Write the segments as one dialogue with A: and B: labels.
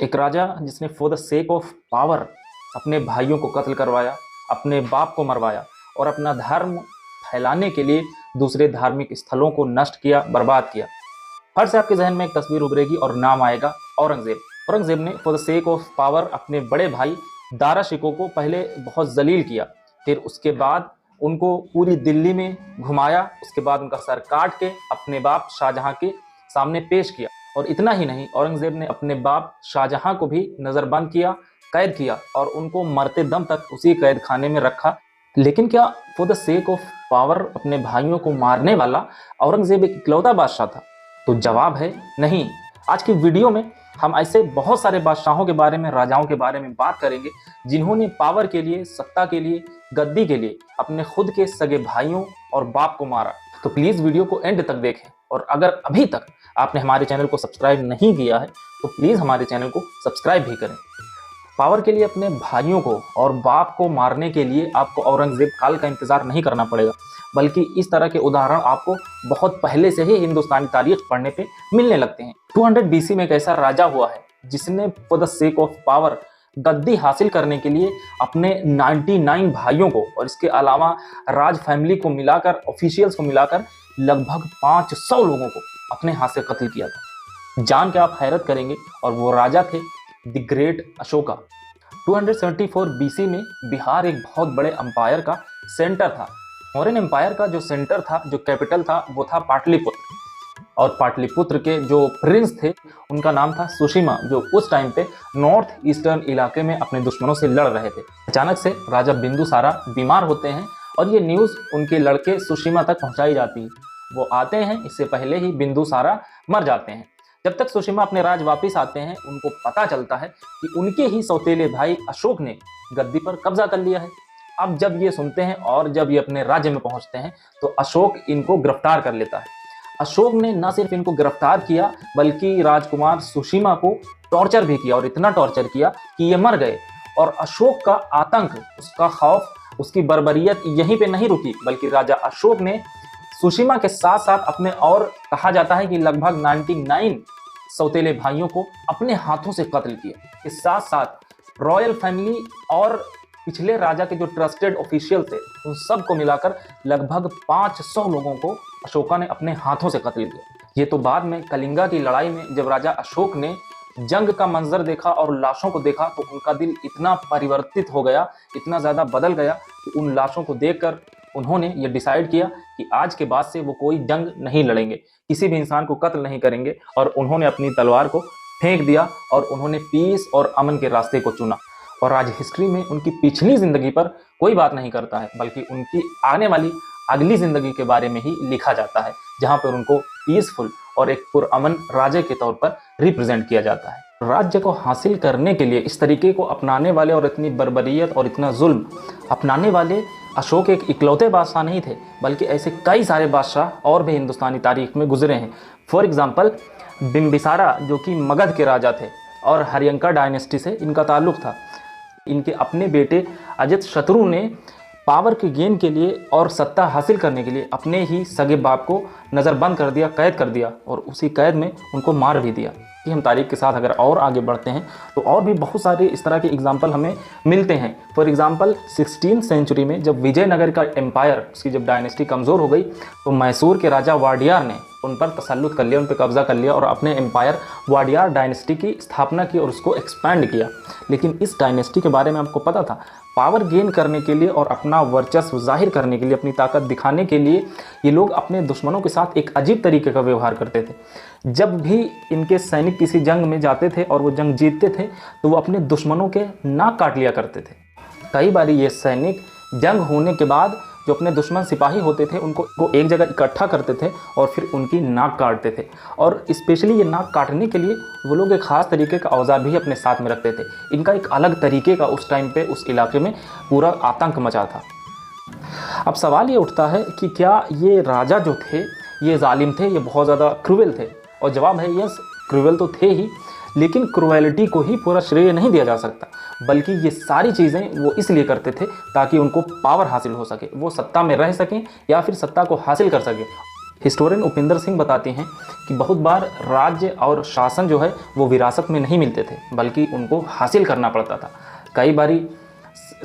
A: एक राजा जिसने for the sake of power अपने भाइयों को कत्ल करवाया, अपने बाप को मरवाया और अपना धर्म फैलाने के लिए दूसरे धार्मिक स्थलों को नष्ट किया, बर्बाद किया। फट से आपके जहन में एक तस्वीर उभरेगी और नाम आएगा औरंगजेब। औरंगजेब ने for the sake of power अपने बड़े भाई दारा शिकोह को पहले बहुत जलील किया, फिर उसके बाद उनको पूरी दिल्ली में घुमाया, उसके बाद उनका सर काट के अपने बाप शाहजहां के सामने पेश किया। और इतना ही नहीं, औरंगजेब ने अपने बाप शाहजहां को भी नज़रबंद किया, कैद किया और उनको मरते दम तक उसी कैद खाने में रखा। लेकिन क्या for the sake of power अपने भाइयों को मारने वाला औरंगजेब एक इकलौता बादशाह था? तो जवाब है नहीं। आज की वीडियो में हम ऐसे बहुत सारे बादशाहों के बारे में, राजाओं के बारे में बात करेंगे जिन्होंने पावर के लिए, सत्ता के लिए, गद्दी के लिए अपने खुद के सगे भाइयों और बाप को मारा। तो प्लीज़ वीडियो को एंड तक देखें और अगर अभी तक आपने हमारे चैनल को सब्सक्राइब नहीं किया है तो प्लीज़ हमारे चैनल को सब्सक्राइब भी करें। पावर के लिए अपने भाइयों को और बाप को मारने के लिए आपको औरंगजेब काल का इंतजार नहीं करना पड़ेगा, बल्कि इस तरह के उदाहरण आपको बहुत पहले से ही हिंदुस्तानी तारीख पढ़ने पे मिलने लगते हैं। 200 BC में एक ऐसा राजा हुआ है जिसने for the sake of power गद्दी हासिल करने के लिए अपने 99 भाइयों को और इसके अलावा राज फैमिली को मिलाकर, ऑफिशियल्स को मिलाकर लगभग 500 लोगों को अपने हाथ से कत्ल किया था। जान के आप हैरत करेंगे, और वो राजा थे द ग्रेट अशोका। 274 BC में बिहार एक बहुत बड़े अंपायर का सेंटर था। मौर्यन एम्पायर का जो सेंटर था, जो कैपिटल था, वो था पाटलिपुत्र। और पाटलिपुत्र के जो प्रिंस थे उनका नाम था सुशिमा, जो उस टाइम पे नॉर्थ ईस्टर्न इलाके में अपने दुश्मनों से लड़ रहे थे। अचानक से राजा बिंदुसारा बीमार होते हैं और ये न्यूज़ उनके लड़के सुशिमा तक पहुंचाई जाती है। वो आते हैं, इससे पहले ही बिंदुसारा मर जाते हैं। जब तक सुशिमा अपने राज वापिस आते हैं, उनको पता चलता है कि उनके ही सौतेले भाई अशोक ने गद्दी पर कब्जा कर लिया है। अब जब ये सुनते हैं और जब ये अपने राज्य में पहुंचते हैं तो अशोक इनको गिरफ्तार कर लेता है। अशोक ने न सिर्फ इनको गिरफ्तार किया बल्कि राजकुमार सुशिमा को टॉर्चर भी किया, और इतना टॉर्चर किया कि ये मर गए। और अशोक का आतंक, उसका खौफ, उसकी बर्बरियत यहीं पे नहीं रुकी, बल्कि राजा अशोक ने सुशिमा के साथ साथ अपने, और कहा जाता है कि लगभग 99 सौतेले भाइयों को अपने हाथों से कत्ल किया। इस साथ साथ रॉयल फैमिली और पिछले राजा के जो ट्रस्टेड ऑफिशियल थे उन सब को मिलाकर लगभग 500 लोगों को अशोका ने अपने हाथों से कत्ल किया। ये तो बाद में कलिंगा की लड़ाई में जब राजा अशोक ने जंग का मंजर देखा और लाशों को देखा तो उनका दिल इतना परिवर्तित हो गया, इतना ज़्यादा बदल गया कि उन लाशों को देखकर उन्होंने ये डिसाइड किया कि आज के बाद से वो कोई जंग नहीं लड़ेंगे, किसी भी इंसान को कत्ल नहीं करेंगे। और उन्होंने अपनी तलवार को फेंक दिया और उन्होंने पीस और अमन के रास्ते को चुना। और आज हिस्ट्री में उनकी पिछली जिंदगी पर कोई बात नहीं करता है, बल्कि उनकी आने वाली अगली जिंदगी के बारे में ही लिखा जाता है, जहां पर उनको पीसफुल और एक पुरअमन राजे के तौर पर रिप्रेजेंट किया जाता है। राज्य को हासिल करने के लिए इस तरीके को अपनाने वाले और इतनी बर्बरियत और इतना जुल्म अपनाने वाले अशोक एक इकलौते बादशाह नहीं थे, बल्कि ऐसे कई सारे बादशाह और भी हिंदुस्तानी तारीख में गुजरे हैं। फॉर एग्जाम्पल बिम्बिसारा, जो कि मगध के राजा थे और हरियंका डायनेस्टी से इनका ताल्लुक था। इनके अपने बेटे अजातशत्रु ने पावर के गेन के लिए और सत्ता हासिल करने के लिए अपने ही सगे बाप को नज़रबंद कर दिया, कैद कर दिया, और उसी कैद में उनको मार भी दिया। कि हम तारीख के साथ अगर और आगे बढ़ते हैं तो और भी बहुत सारे इस तरह के एग्जाम्पल हमें मिलते हैं। फॉर एग्जाम्पल 16th सेंचुरी में जब विजयनगर का एम्पायर, उसकी जब डायनेस्टी कमज़ोर हो गई तो मैसूर के राजा वाडियार ने उन पर तसल्लुत कर लिया, उन पर कब्जा कर लिया और अपने एम्पायर वाडियार डायनेस्टी की स्थापना की और उसको एक्सपैंड किया। लेकिन इस डायनेस्टी के बारे में आपको पता था, पावर गेन करने के लिए और अपना वर्चस्व जाहिर करने के लिए, अपनी ताकत दिखाने के लिए ये लोग अपने दुश्मनों के साथ एक अजीब तरीके का व्यवहार करते थे। जब भी इनके सैनिक किसी जंग में जाते थे और वो जंग जीतते थे तो वो अपने दुश्मनों के नाक काट लिया करते थे। कई बार ये सैनिक जंग होने के बाद जो अपने दुश्मन सिपाही होते थे उनको एक जगह इकट्ठा करते थे और फिर उनकी नाक काटते थे। और स्पेशली ये नाक काटने के लिए वो लोग एक ख़ास तरीके का औजार भी अपने साथ में रखते थे। इनका एक अलग तरीके का उस टाइम पे उस इलाके में पूरा आतंक मचा था। अब सवाल ये उठता है कि क्या ये राजा जो थे ये जालिम थे, ये बहुत ज़्यादा क्रूएल थे? और जवाब है यस, क्रूएल तो थे ही, लेकिन क्रूएलिटी को ही पूरा श्रेय नहीं दिया जा सकता, बल्कि ये सारी चीज़ें वो इसलिए करते थे ताकि उनको पावर हासिल हो सके, वो सत्ता में रह सकें या फिर सत्ता को हासिल कर सकें। हिस्टोरियन उपिंदर सिंह बताते हैं कि बहुत बार राज्य और शासन जो है वो विरासत में नहीं मिलते थे, बल्कि उनको हासिल करना पड़ता था। कई बारी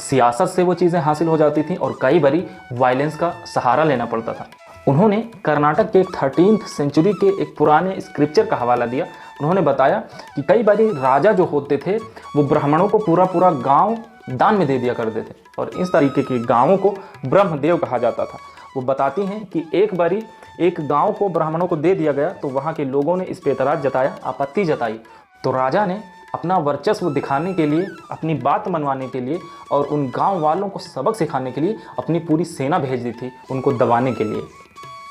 A: सियासत से वो चीज़ें हासिल हो जाती थी और कई बारी वायलेंस का सहारा लेना पड़ता था। उन्होंने कर्नाटक के एक 13th सेंचुरी के एक पुराने स्क्रिप्चर का हवाला दिया। उन्होंने बताया कि कई बारी राजा जो होते थे वो ब्राह्मणों को पूरा पूरा गांव दान में दे दिया करते थे और इस तरीके के गांवों को ब्रह्मदेव कहा जाता था। वो बताती हैं कि एक बारी एक गांव को ब्राह्मणों को दे दिया गया तो वहाँ के लोगों ने इस पर एतराज़ जताया, आपत्ति जताई। तो राजा ने अपना वर्चस्व दिखाने के लिए, अपनी बात मनवाने के लिए और उन गांव वालों को सबक सिखाने के लिए अपनी पूरी सेना भेज दी थी उनको दबाने के लिए।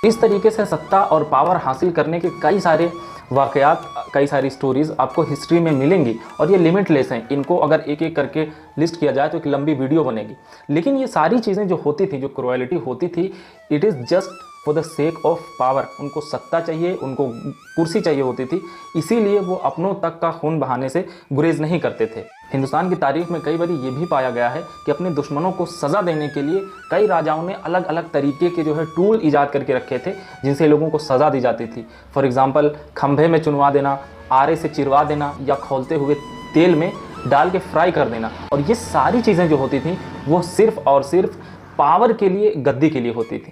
A: इस तरीके से सत्ता और पावर हासिल करने के कई सारे वाक़यात, कई सारी स्टोरीज़ आपको हिस्ट्री में मिलेंगी और ये लिमिटलेस हैं। इनको अगर एक एक करके लिस्ट किया जाए तो एक लंबी वीडियो बनेगी। लेकिन ये सारी चीज़ें जो होती थी, जो क्रुएलिटी होती थी, it is just for the sake of power. उनको सत्ता चाहिए, उनको कुर्सी चाहिए होती थी, इसीलिए वो अपनों तक का खून बहाने से गुरेज नहीं करते थे। हिंदुस्तान की तारीख में कई बार ये भी पाया गया है कि अपने दुश्मनों को सज़ा देने के लिए कई राजाओं ने अलग अलग तरीके के जो है टूल ईजाद करके रखे थे जिनसे लोगों को सज़ा दी जाती थी। फॉर एग्ज़ाम्पल, खंभे में चुनवा देना, आरे से चिरवा देना या खौलते हुए तेल में डाल के फ्राई कर देना। और ये सारी चीज़ें जो होती थी वो सिर्फ़ और सिर्फ पावर के लिए, गद्दी के लिए होती थी।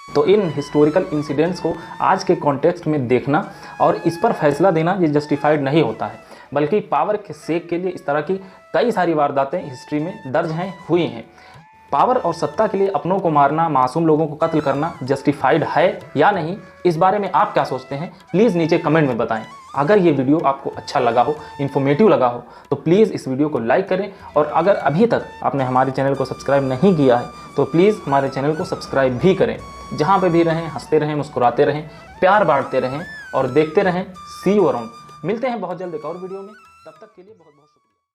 A: तो इन हिस्टोरिकल इंसिडेंट्स को आज के कॉन्टेक्स्ट में देखना और इस पर फैसला देना ये जस्टिफाइड नहीं होता है, बल्कि पावर के सेक के लिए इस तरह की कई सारी वारदातें हिस्ट्री में दर्ज हैं, हुई हैं। पावर और सत्ता के लिए अपनों को मारना, मासूम लोगों को कत्ल करना जस्टिफाइड है या नहीं, इस बारे में आप क्या सोचते हैं प्लीज़ नीचे कमेंट में बताएं। अगर ये वीडियो आपको अच्छा लगा हो, इन्फॉर्मेटिव लगा हो, तो प्लीज़ इस वीडियो को लाइक करें और अगर अभी तक आपने हमारे चैनल को सब्सक्राइब नहीं किया है तो प्लीज़ हमारे चैनल को सब्सक्राइब भी करें। जहाँ पे भी रहें, हंसते रहें, मुस्कुराते रहें, प्यार बांटते रहें और देखते रहें सी यू अराउंड। मिलते हैं बहुत जल्द एक और वीडियो में, तब तक के लिए बहुत बहुत शुक्रिया।